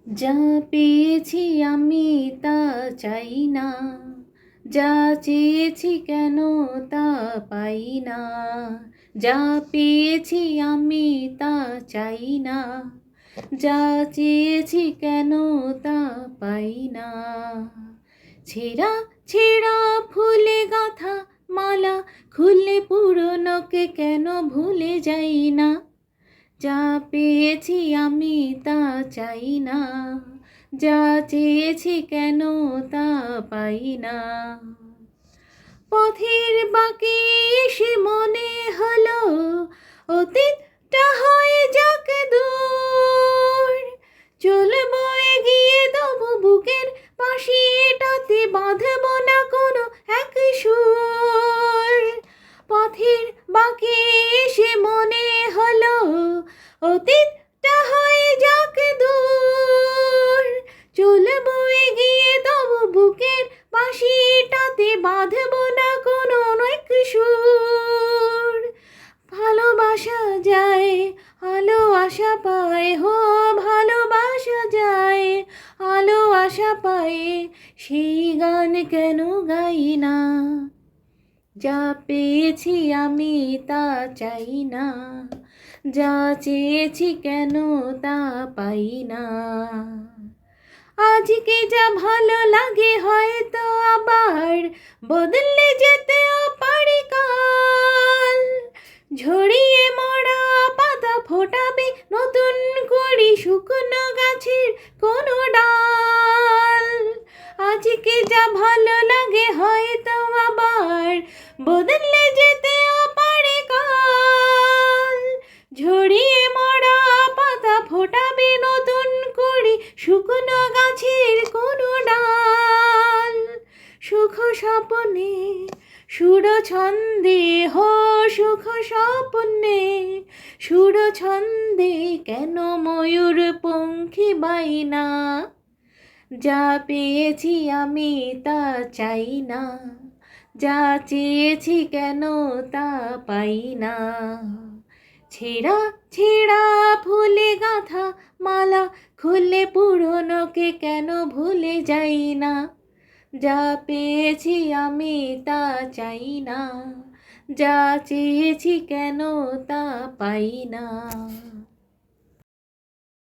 যা পেয়েছি আমি তা চাই না, যা চেয়েছি কেন তা পাই না। যা পেয়েছি আমি তা চাই না, যা চেয়েছি কেন তা পাই না। ছেঁড়া ছেঁড়া ফুলে গাঁথা মালা খুললে পুরনোকে কেন ভুলে যাই না। যা পেয়েছি আমি তা চাই না, যা চেয়েছি কেন তা পাই না। পথের বাঁকে এসে মনে হলো অতীতটা হয়ে যাক দূর। চলবো এগিয়ে তবু বুকের পাশে এটাতে বাঁধবো না কোনো এক সুর। পথের বাঁকে এসে মনে হলো অতীতটা হয়ে যাক দূর। চলবো এগিয়ে তবু বুকের পাশে এটাতে বাঁধবো না কোনো এক সুর। ভালোবাসা যায় আলো আশা পায়, হো ভালোবাসা যায় আলো আশা পায়, সেই গান কেন গাই না। যা পেয়েছি আমি তা চাই না, যা চেয়েছি কেন তা পাই না। আজকে যা ভালো লাগে হয়তো আবার বদলে যেতেও পারি কাল। ঝরিয়ে মরা পাতা ফোটাবে নতুন করি শুকনো গাছের কোনো ডাল। আজকে যা ভালো লাগে হয়তো আবার বদলে যেতেও পারে কাল। ঝরিয়ে মরা পাতা ফোটাবে নতুন করে শুকনো গাছের কোনো ডাল। সুখ স্বপ্নে সুর ছন্দে, হো সুখ স্বপ্নে সুর ছন্দে কেন ময়ূর পঙ্খী বাই না। যা পেয়েছি আমি তা চাই না, যা চেয়েছি কেন তা পাই না। ছেঁড়া ছেঁড়া ফুলে গাঁথা মালা খুললে পুরনোকে কেন ভুলে যাই না। যা পেয়েছি আমি তা চাই না, যা চেয়েছি কেন তা পাই না।